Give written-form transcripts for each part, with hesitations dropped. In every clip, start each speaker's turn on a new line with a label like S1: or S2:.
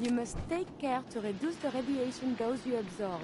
S1: You must take care to reduce the radiation dose you absorb.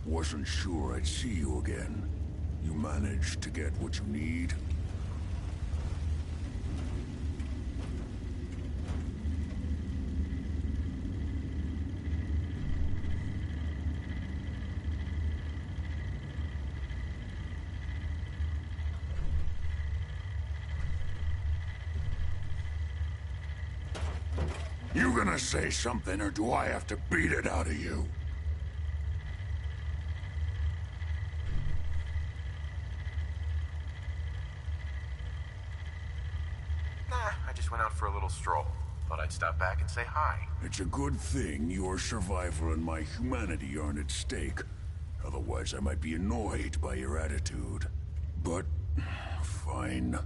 S2: Wasn't sure I'd see you again. You managed to get what you need? You gonna say something, or do I have to beat it out of you?
S3: I just went out for a little stroll. Thought I'd stop back and say hi.
S2: It's a good thing your survival and my humanity aren't at stake. Otherwise, I might be annoyed by your attitude. But, fine.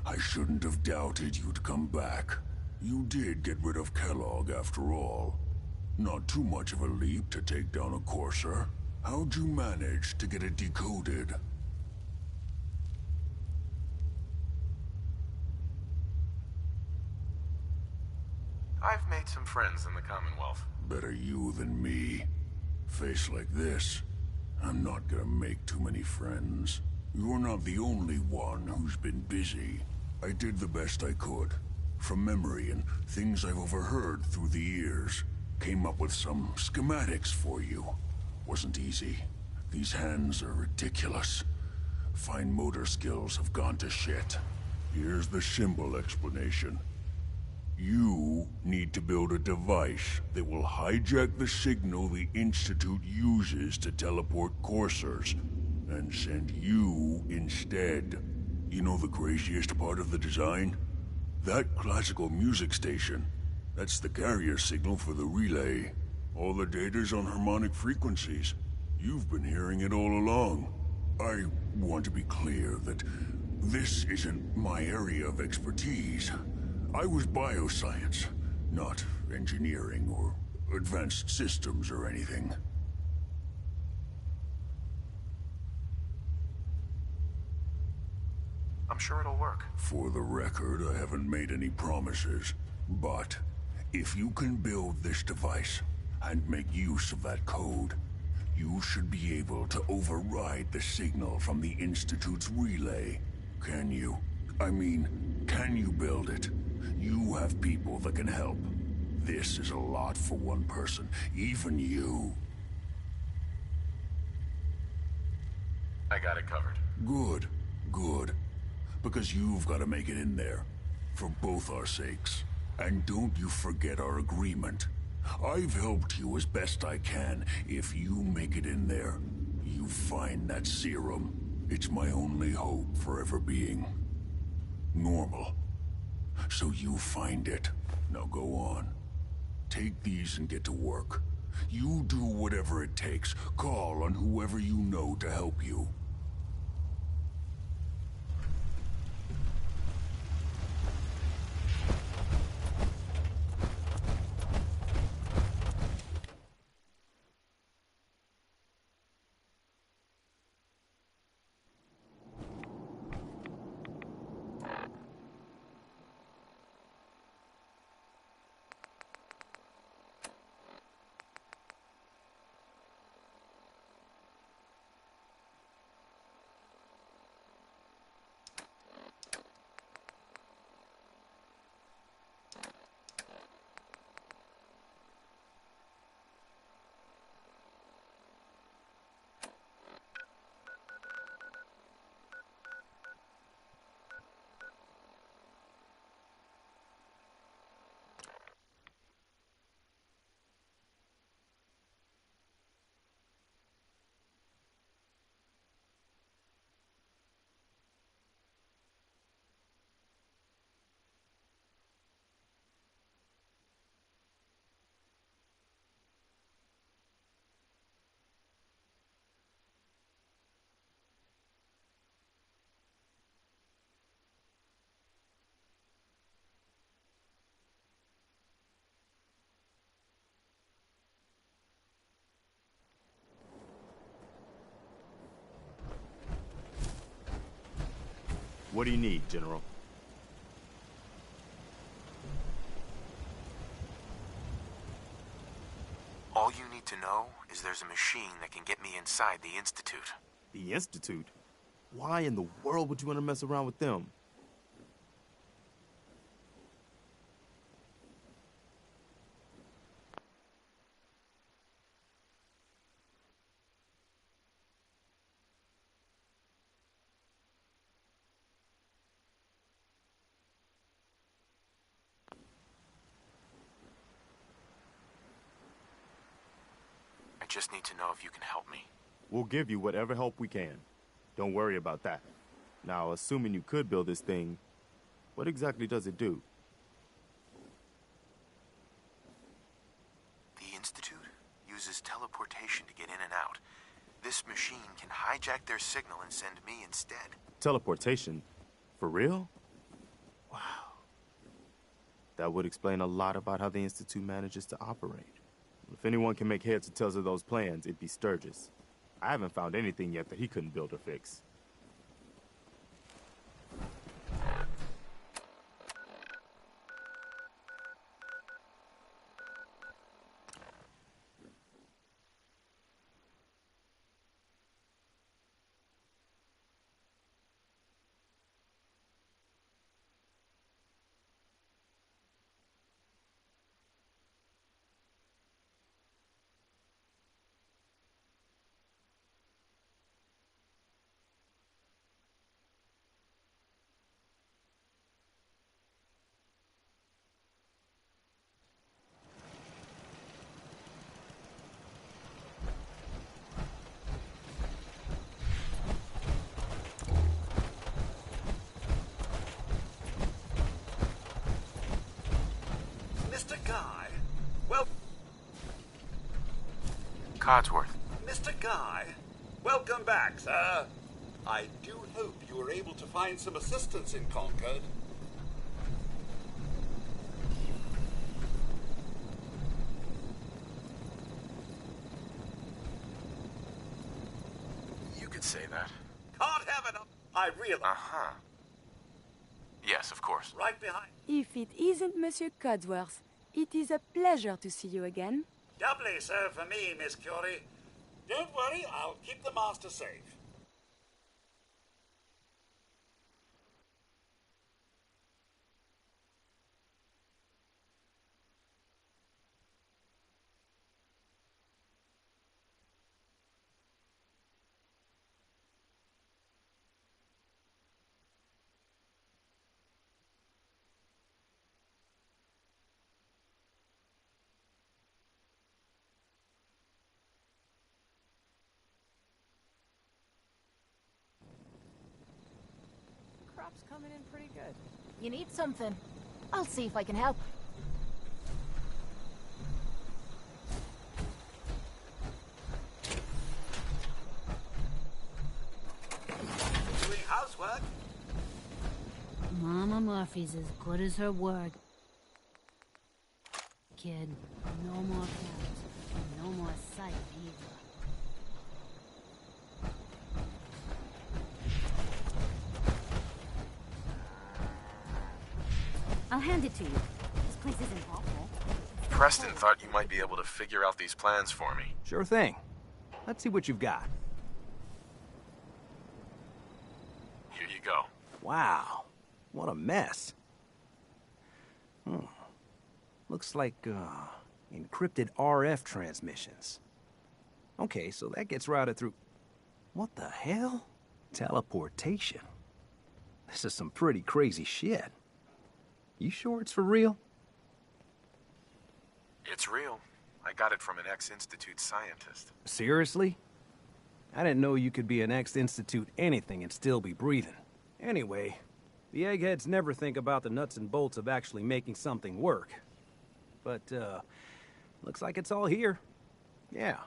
S2: I shouldn't have doubted you'd come back. You did get rid of Kellogg after all. Not too much of a leap to take down a Courser. How'd you manage to get it decoded?
S3: I've made some friends in the Commonwealth.
S2: Better you than me. Face like this, I'm not gonna make too many friends. You're not the only one who's been busy. I did the best I could. From memory and things I've overheard through the years. Came up with some schematics for you. Wasn't easy. These hands are ridiculous. Fine motor skills have gone to shit. Here's the symbol explanation. You need to build a device that will hijack the signal the Institute uses to teleport coursers, and send you instead. You know the craziest part of the design? That classical music station. That's the carrier signal for the relay. All the data's on harmonic frequencies. You've been hearing it all along. I want to be clear that this isn't my area of expertise. I was bioscience, not engineering or advanced systems or anything.
S3: I'm sure it'll work.
S2: For the record, I haven't made any promises. But if you can build this device and make use of that code, you should be able to override the signal from the Institute's relay. Can you? I mean, can you build it? You have people that can help. This is a lot for one person, even you.
S3: I got it covered.
S2: Good, good. Because you've got to make it in there. For both our sakes. And don't you forget our agreement. I've helped you as best I can. If you make it in there, you find that serum. It's my only hope for ever being normal. So you find it. Now go on. Take these and get to work. You do whatever it takes. Call on whoever you know to help you.
S4: What do you need, General?
S3: All you need to know is there's a machine that can get me inside the Institute.
S4: The Institute? Why in the world would you want to mess around with them?
S3: I just need to know if you can help me.
S4: We'll give you whatever help we can. Don't worry about that. Now, assuming you could build this thing, what exactly does it do?
S3: The Institute uses teleportation to get in and out. This machine can hijack their signal and send me instead.
S4: Teleportation? For real? Wow. That would explain a lot about how the Institute manages to operate. If anyone can make heads or tails of those plans, it'd be Sturgis. I haven't found anything yet that he couldn't build or fix.
S5: Mr. Guy, well...
S3: Codsworth.
S5: Mr. Guy, welcome back, sir. I do hope you were able to find some assistance in Concord.
S3: You could say that.
S5: Can't have it. I realize.
S3: Uh-huh. Yes, of course.
S5: Right behind.
S1: If it isn't Monsieur Codsworth, it is a pleasure to see you again.
S5: Doubly so for me, Miss Curie. Don't worry, I'll keep the master safe.
S1: Crop's coming in pretty good.
S6: You need something? I'll see if I can help.
S5: Doing housework?
S7: Mama Murphy's as good as her word. Kid, no more cats, and no more sight either. I'll hand it to you. This place isn't awful.
S3: Preston thought you might be able to figure out these plans for me.
S8: Sure thing. Let's see what you've got.
S3: Here you go.
S8: Wow. What a mess. Looks like, encrypted RF transmissions. Okay, so that gets routed through... What the hell? Teleportation. This is some pretty crazy shit. You sure it's for real?
S3: It's real. I got it from an ex-Institute scientist.
S8: Seriously? I didn't know you could be an ex-Institute anything and still be breathing. Anyway, the eggheads never think about the nuts and bolts of actually making something work. But, looks like it's all here. Yeah,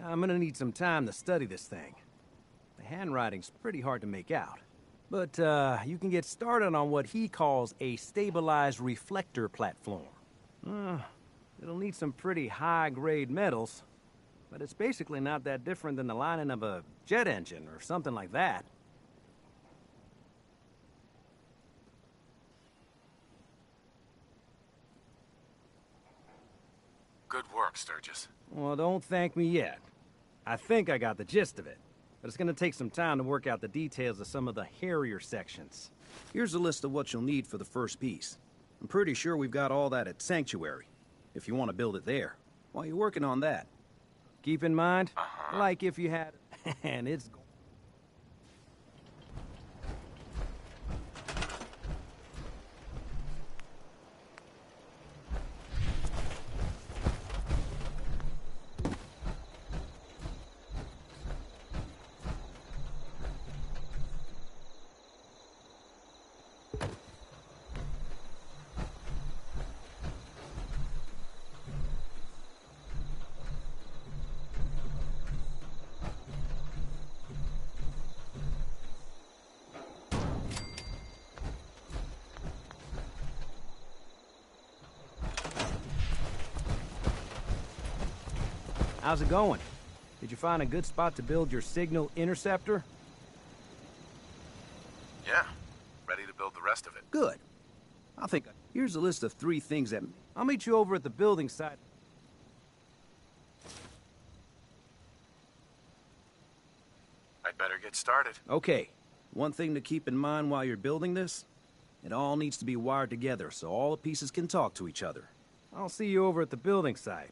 S8: I'm gonna need some time to study this thing. The handwriting's pretty hard to make out. But, you can get started on what he calls a stabilized reflector platform. It'll need some pretty high-grade metals, but it's basically not that different than the lining of a jet engine or something like that.
S3: Good work, Sturgis.
S8: Well, don't thank me yet. I think I got the gist of it, but it's gonna take some time to work out the details of some of the hairier sections. Here's a list of what you'll need for the first piece. I'm pretty sure we've got all that at Sanctuary, if you want to build it there. While you're working on that, keep in mind, like if you had... and it's... How's it going? Did you find a good spot to build your signal interceptor?
S3: Yeah, ready to build the rest of it.
S8: Good. I think... Here's a list of 3 things that... I'll meet you over at the building site.
S3: I'd better get started.
S8: Okay. One thing to keep in mind while you're building this, it all needs to be wired together so all the pieces can talk to each other. I'll see you over at the building site.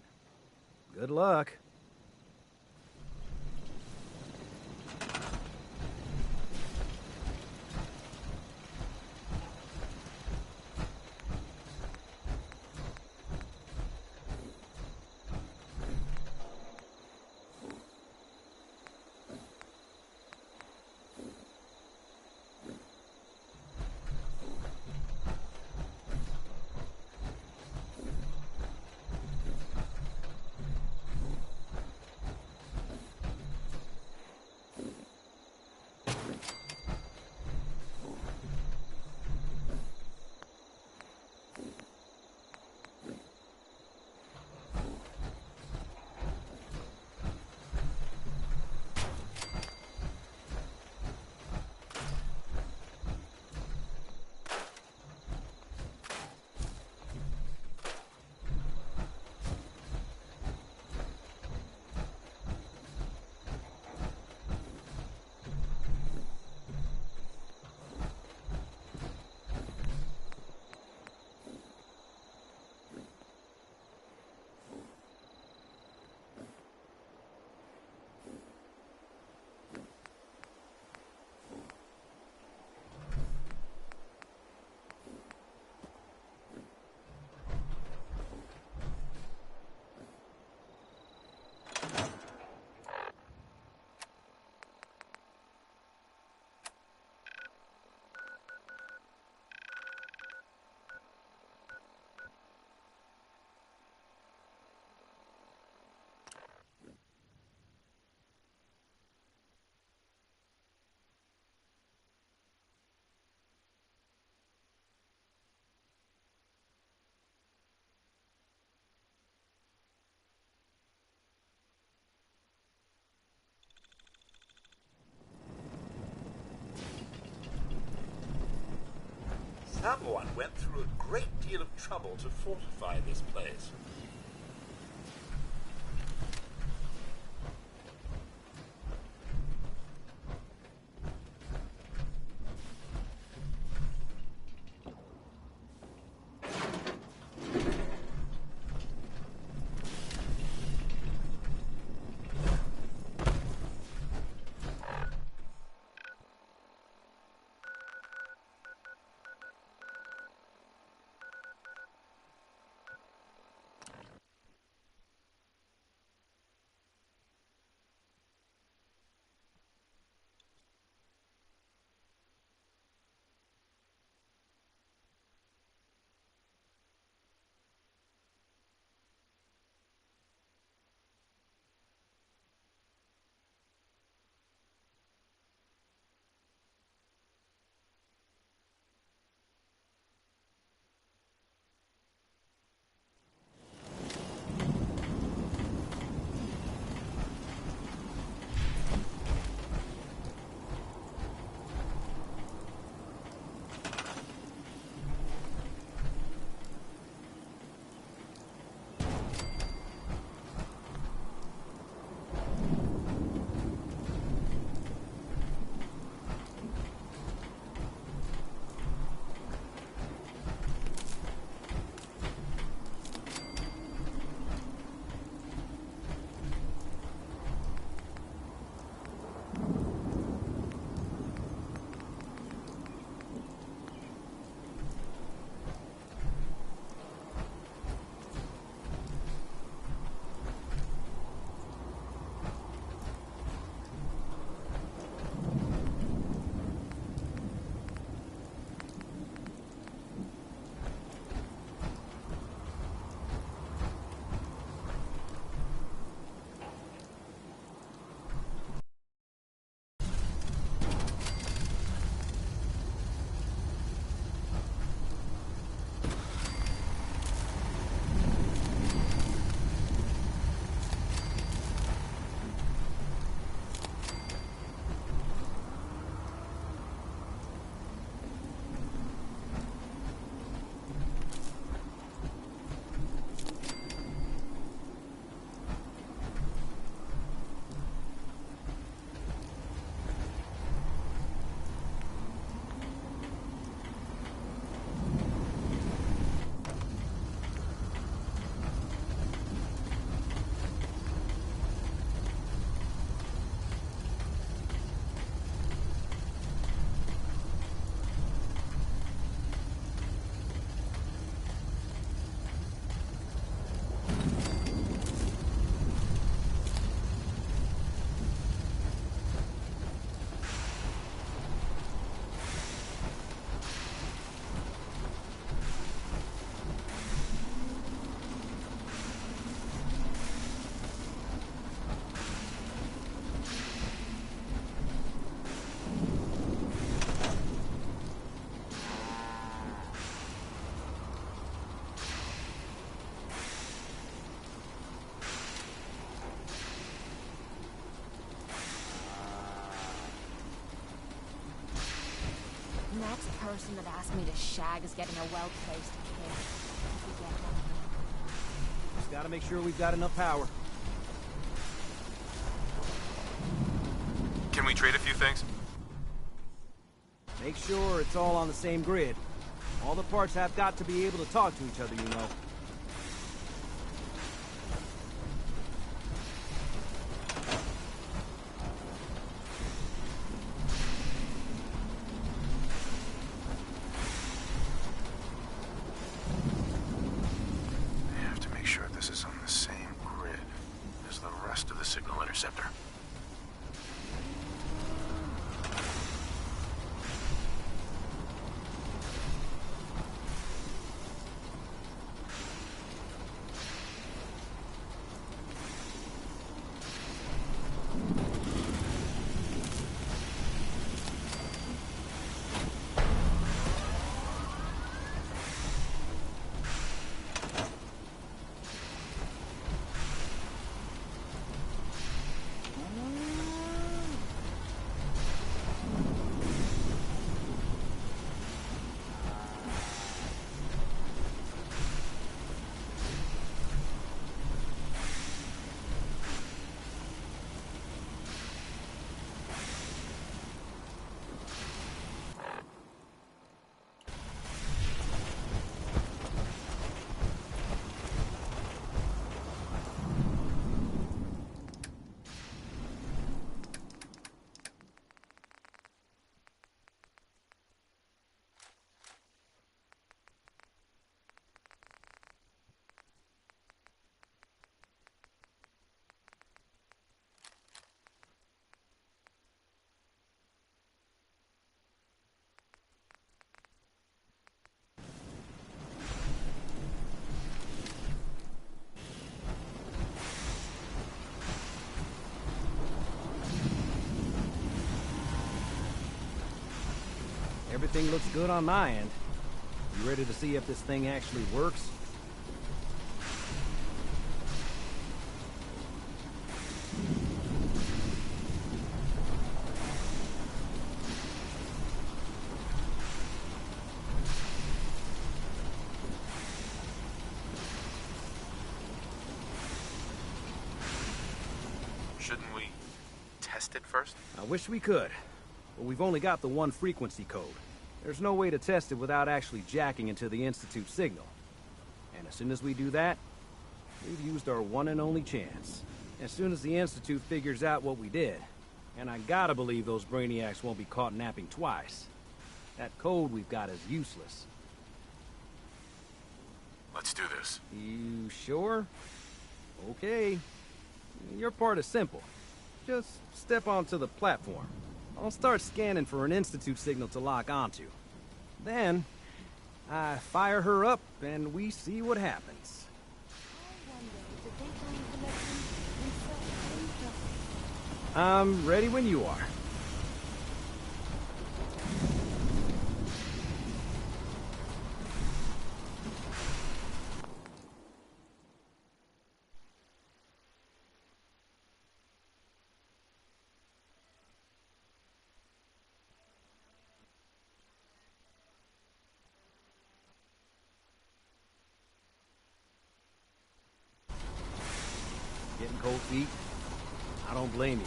S8: Good luck.
S5: Someone went through a great deal of trouble to fortify this place.
S6: person that asked me to shag is getting a well-placed kick. If you get what I mean.
S8: Just gotta make sure we've got enough power.
S3: Can we trade a few things?
S8: Make sure it's all on the same grid. All the parts have got to be able to talk to each other, you know.
S3: I have to make sure this is on the same grid as the rest of the signal interceptor.
S8: Everything looks good on my end. You ready to see if this thing actually works?
S3: Shouldn't we test it first?
S8: I wish we could, but we've only got the one frequency code. There's no way to test it without actually jacking into the Institute signal. And as soon as we do that, we've used our one and only chance. As soon as the Institute figures out what we did, and I gotta believe those brainiacs won't be caught napping twice, that code we've got is useless.
S3: Let's do this.
S8: You sure? Okay. Your part is simple. Just step onto the platform. I'll start scanning for an Institute signal to lock onto. Then, I fire her up and we see what happens. I'm ready when you are. Getting cold feet? I don't blame you.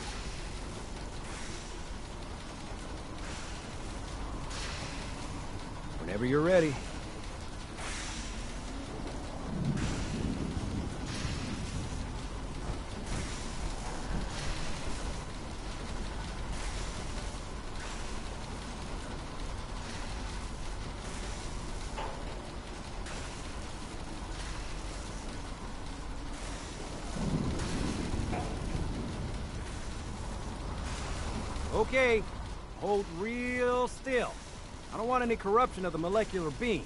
S8: Whenever you're ready. Okay, hold real still. I don't want any corruption of the molecular beam.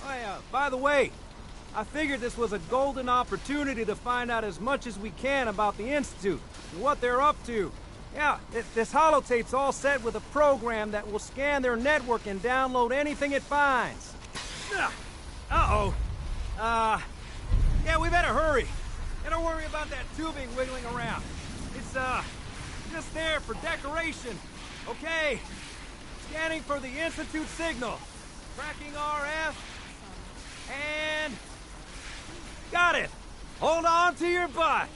S8: Oh yeah, by the way, I figured this was a golden opportunity to find out as much as we can about the Institute and what they're up to. Yeah, this holotape's all set with a program that will scan their network and download anything it finds. Uh-oh. Yeah, we better hurry. And don't worry about that tubing wiggling around. It's, just there for decoration. Okay. Scanning for the Institute signal. Tracking RF. And... got it! Hold on to your butt!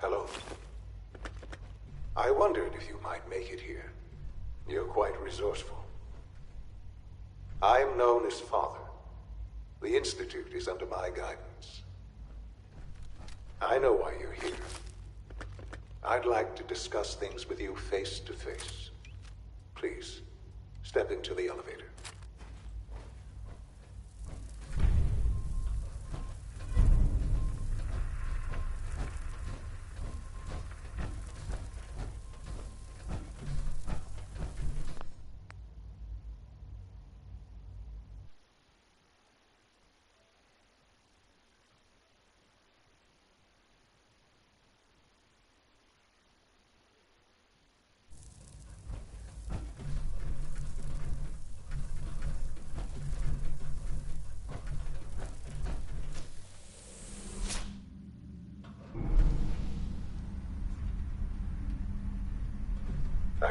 S9: Hello. I wondered if you might make it here. You're quite resourceful. I'm known as Father. The Institute is under my guidance. I know why you're here. I'd like to discuss things with you face to face. Please, step into the elevator.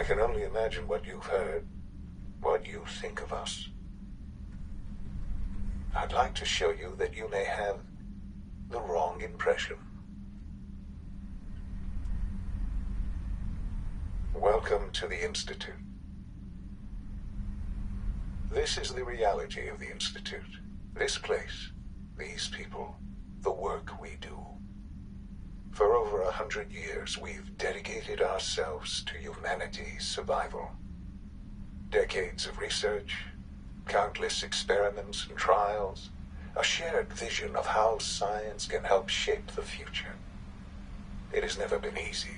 S9: I can only imagine what you've heard, what you think of us. I'd like to show you that you may have the wrong impression. Welcome to the Institute. This is the reality of the Institute. This place, these people, the work we do. For over 100 years, we've dedicated ourselves to humanity's survival. Decades of research, countless experiments and trials, a shared vision of how science can help shape the future. It has never been easy,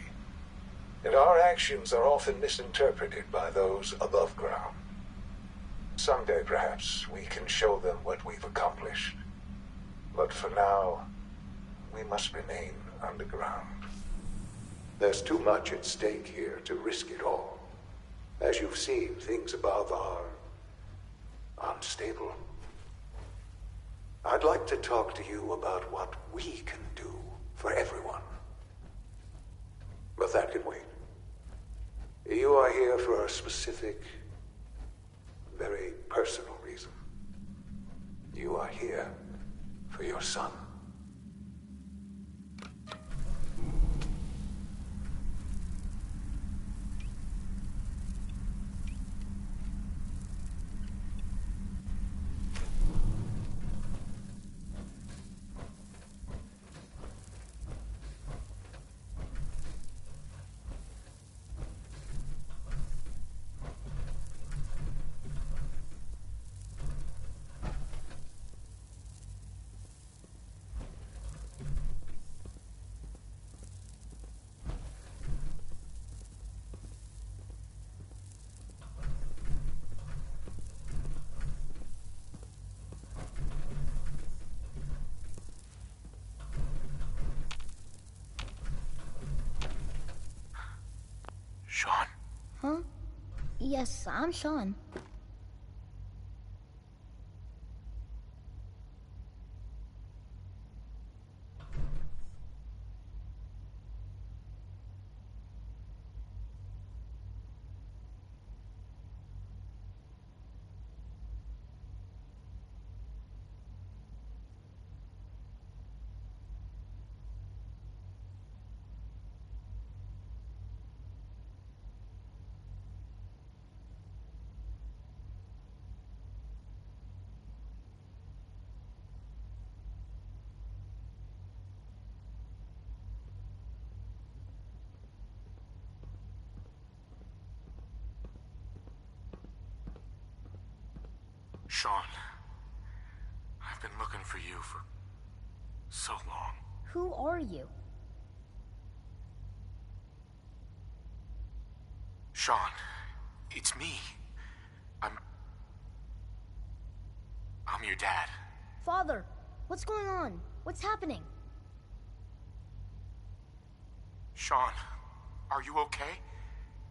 S9: and our actions are often misinterpreted by those above ground. Someday, perhaps, we can show them what we've accomplished. But for now, we must remain underground. There's too much at stake here to risk it all. As you've seen, things above are unstable. I'd like to talk to you about what we can do for everyone. But that can wait. You are here for a specific, very personal reason. You are here for your son.
S3: Sean?
S10: Huh? Yes, I'm Sean.
S3: Sean, I've been looking for you for so long.
S10: Who are you?
S3: Sean, it's me. I'm your dad.
S10: Father, what's going on? What's happening?
S3: Sean, are you okay?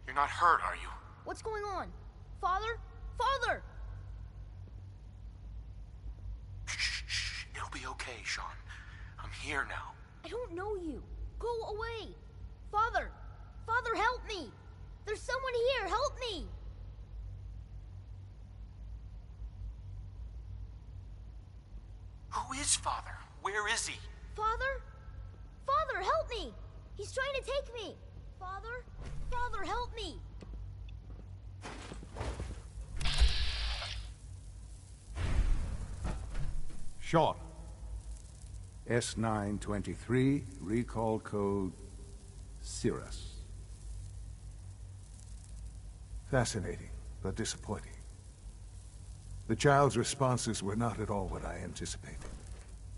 S3: You're not hurt, are you?
S10: What's going on? Father? Father!
S3: Shh. It'll be okay, Sean. I'm here now.
S10: I don't know you. Go away. Father! Father, help me! There's someone here. Help me!
S3: Who is Father? Where is he?
S10: Father? Father, help me! He's trying to take me! Father? Father, help me!
S9: Sean. S923, recall code Cirrus. Fascinating, but disappointing. The child's responses were not at all what I anticipated.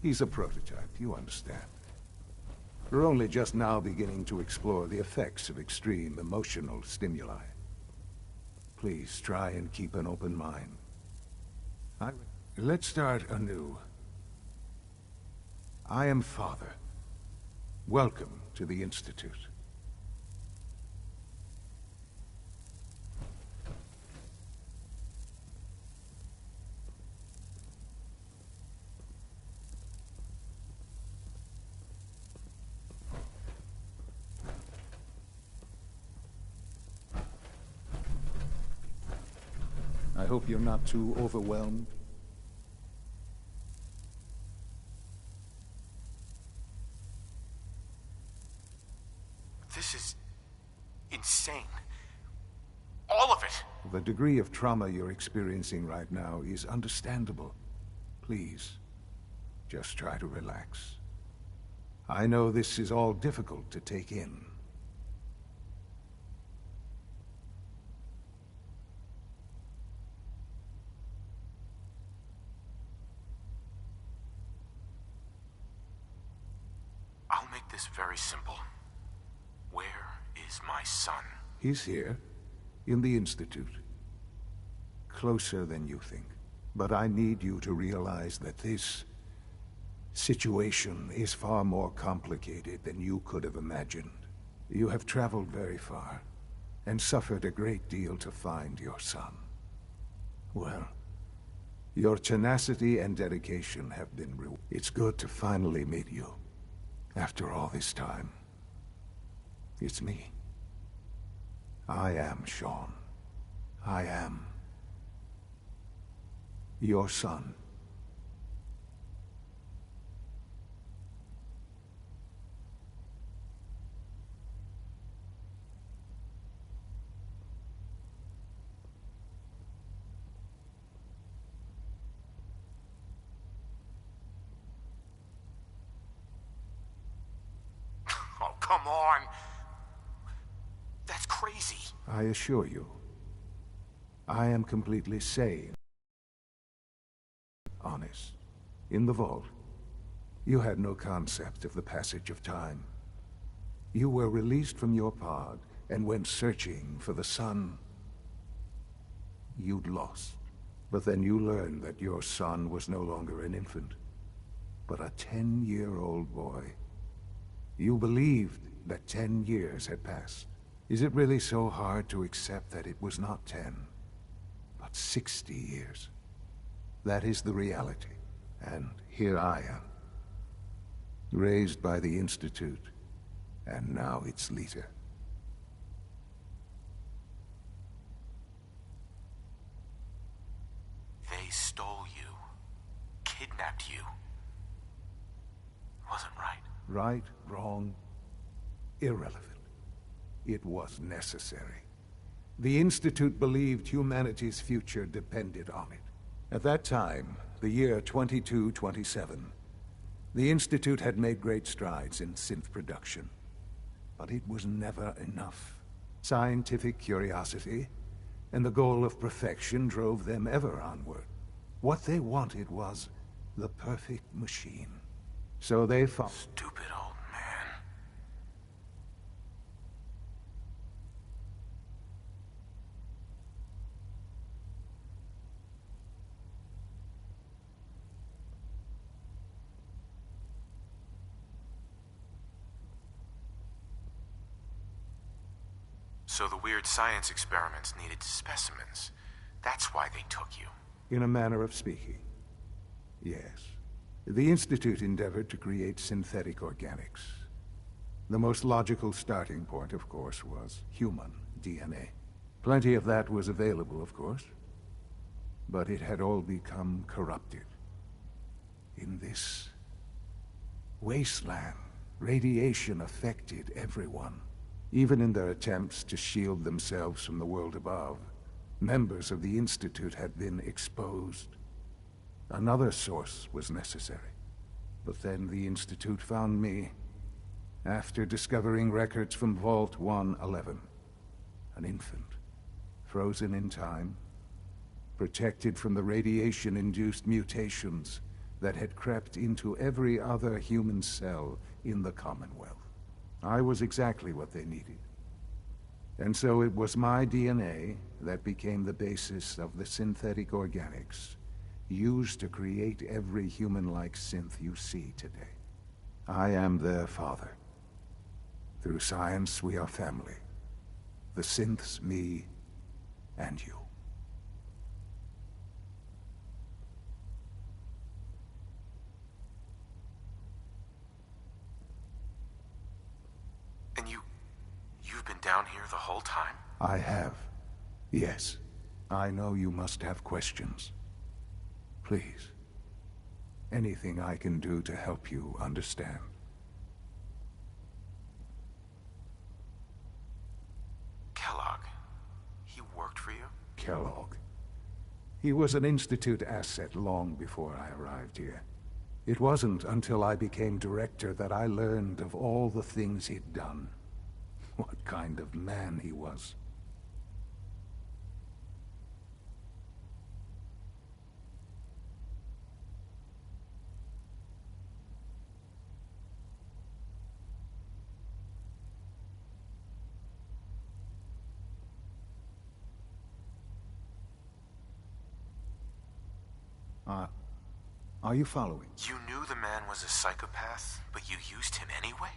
S9: He's a prototype, you understand. We're only just now beginning to explore the effects of extreme emotional stimuli. Please try and keep an open mind. Let's start anew. I am Father. Welcome to the Institute. I hope you're not too overwhelmed.
S3: This is insane. All of it.
S9: The degree of trauma you're experiencing right now is understandable. Please, just try to relax. I know this is all difficult to take in.
S3: I'll make this very simple. Where is my son?
S9: He's here, in the Institute. Closer than you think. But I need you to realize that this situation is far more complicated than you could have imagined. You have traveled very far, and suffered a great deal to find your son. Well, your tenacity and dedication have been rewarded. It's good to finally meet you, after all this time. It's me. I am Sean. I am your son.
S3: Oh, come on. That's crazy.
S9: I assure you, I am completely sane. Honest. In the vault, you had no concept of the passage of time. You were released from your pod and went searching for the son you'd lost. But then you learned that your son was no longer an infant, but a 10-year-old boy. You believed that 10 years had passed. Is it really so hard to accept that it was not 10, but 60 years? That is the reality. And here I am, raised by the Institute, and now its leader.
S3: They stole you, kidnapped you. Wasn't right.
S9: Right, wrong, irrelevant. It was necessary. The Institute believed humanity's future depended on it. At that time, the year 2227, the Institute had made great strides in synth production. But it was never enough. Scientific curiosity and the goal of perfection drove them ever onward. What they wanted was the perfect machine. So they found...
S3: Stupid old man. So the weird science experiments needed specimens. That's why they took you.
S9: In a manner of speaking, yes. The Institute endeavored to create synthetic organics. The most logical starting point, of course, was human DNA. Plenty of that was available, of course. But it had all become corrupted. In this wasteland, radiation affected everyone. Even in their attempts to shield themselves from the world above, members of the Institute had been exposed. Another source was necessary. But then the Institute found me, after discovering records from Vault 111. An infant, frozen in time, protected from the radiation-induced mutations that had crept into every other human cell in the Commonwealth. I was exactly what they needed. And so it was my DNA that became the basis of the synthetic organics used to create every human-like synth you see today. I am their father. Through science, we are family. The synths, me, and you.
S3: And you've been down here the whole time?
S9: I have. Yes. I know you must have questions. Please. Anything I can do to help you understand.
S3: Kellogg. He worked for you?
S9: Kellogg. He was an Institute asset long before I arrived here. It wasn't until I became director that I learned of all the things he'd done. What kind of man he was. Are you following?
S3: You knew the man was a psychopath, but you used him anyway?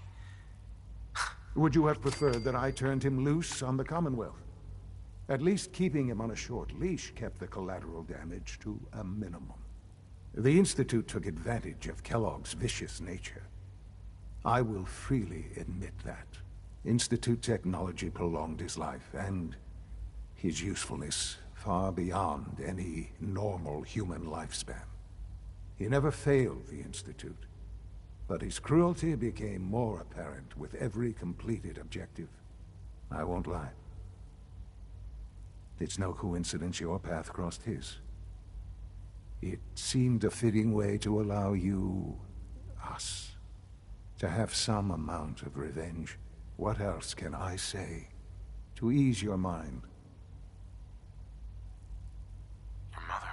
S9: Would you have preferred that I turned him loose on the Commonwealth? At least keeping him on a short leash kept the collateral damage to a minimum. The Institute took advantage of Kellogg's vicious nature. I will freely admit that. Institute technology prolonged his life, and his usefulness far beyond any normal human lifespan. He never failed the Institute, but his cruelty became more apparent with every completed objective. I won't lie. It's no coincidence your path crossed his. It seemed a fitting way to allow you, us, to have some amount of revenge. What else can I say to ease your mind?
S3: Your mother.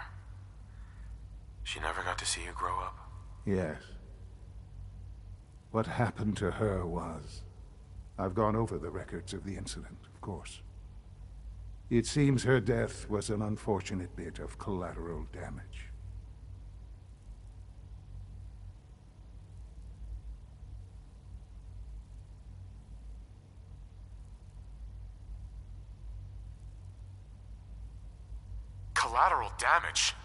S3: She never got to see you grow up?
S9: Yes. What happened to her was... I've gone over the records of the incident, of course. It seems her death was an unfortunate bit of collateral damage.
S3: Collateral damage?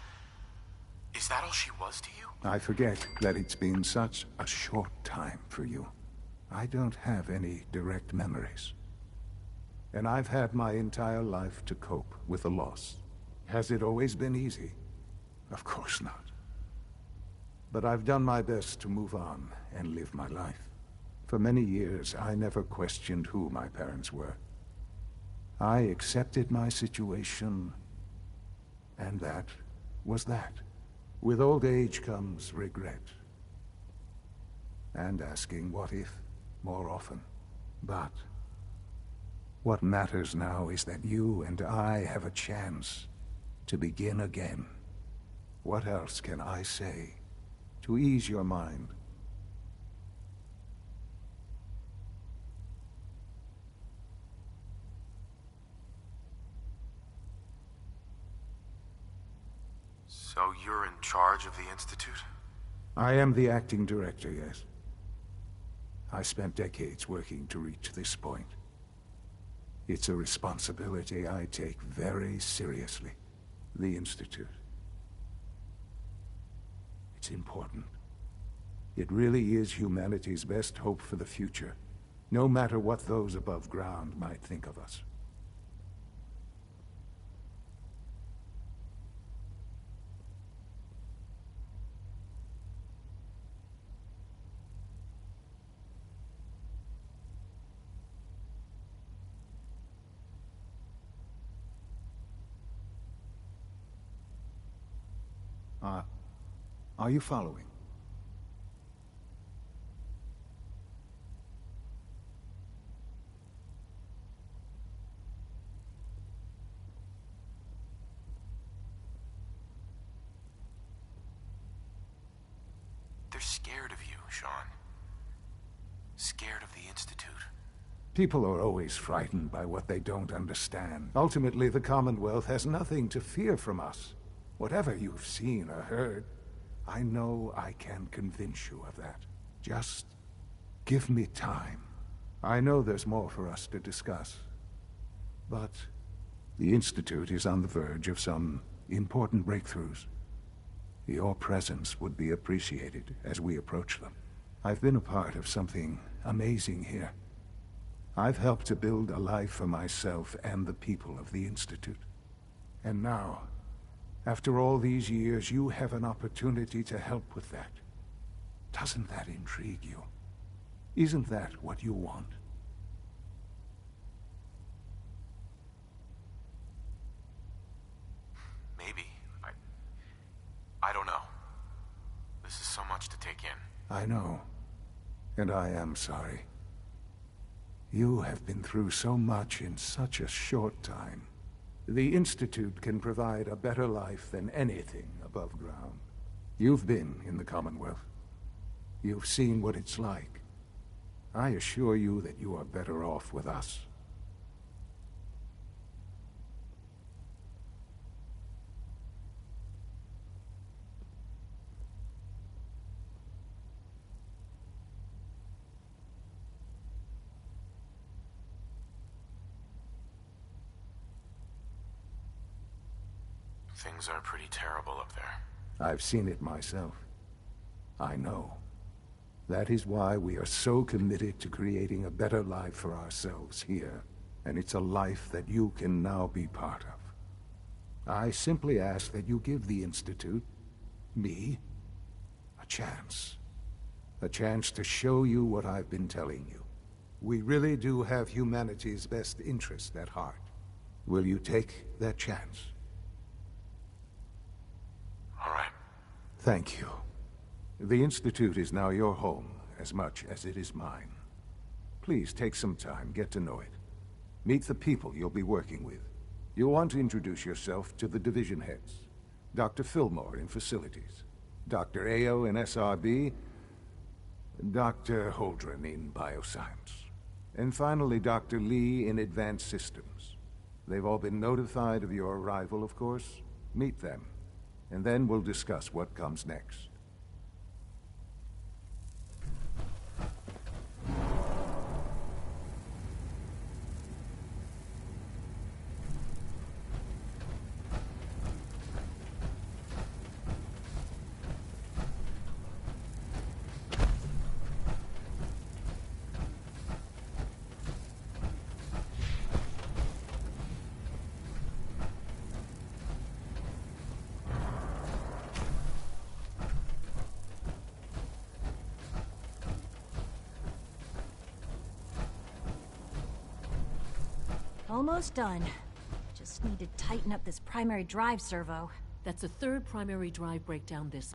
S3: Is that all she was to you?
S9: I forget that it's been such a short time for you. I don't have any direct memories. And I've had my entire life to cope with the loss. Has it always been easy? Of course not. But I've done my best to move on and live my life. For many years, I never questioned who my parents were. I accepted my situation, and that was that. With old age comes regret. And asking what if more often. But what matters now is that you and I have a chance to begin again. What else can I say to ease your mind?
S3: So you're in charge of the Institute?
S9: I am the acting director, yes. I spent decades working to reach this point. It's a responsibility I take very seriously. The Institute. It's important. It really is humanity's best hope for the future, no matter what those above ground might think of us. Are you following?
S3: They're scared of you, Sean. Scared of the Institute.
S9: People are always frightened by what they don't understand. Ultimately, the Commonwealth has nothing to fear from us. Whatever you've seen or heard, I know I can convince you of that. Just give me time. I know there's more for us to discuss. But the Institute is on the verge of some important breakthroughs. Your presence would be appreciated as we approach them. I've been a part of something amazing here. I've helped to build a life for myself and the people of the Institute. And now, after all these years, you have an opportunity to help with that. Doesn't that intrigue you? Isn't that what you want?
S3: Maybe. I don't know. This is so much to take in.
S9: I know. And I am sorry. You have been through so much in such a short time. The Institute can provide a better life than anything above ground. You've been in the Commonwealth. You've seen what it's like. I assure you that you are better off with us.
S3: Things are pretty terrible up there.
S9: I've seen it myself. I know. That is why we are so committed to creating a better life for ourselves here. And it's a life that you can now be part of. I simply ask that you give the Institute, me, a chance. A chance to show you what I've been telling you. We really do have humanity's best interest at heart. Will you take that chance?
S3: All right.
S9: Thank you. The Institute is now your home, as much as it is mine. Please take some time, get to know it. Meet the people you'll be working with. You'll want to introduce yourself to the division heads. Dr. Fillmore in Facilities, Dr. Ayo in SRB, Dr. Holdren in Bioscience, and finally Dr. Lee in Advanced Systems. They've all been notified of your arrival, of course. Meet them. And then we'll discuss what comes next.
S6: Almost done. Just need to tighten up this primary drive servo.
S11: That's the third primary drive breakdown this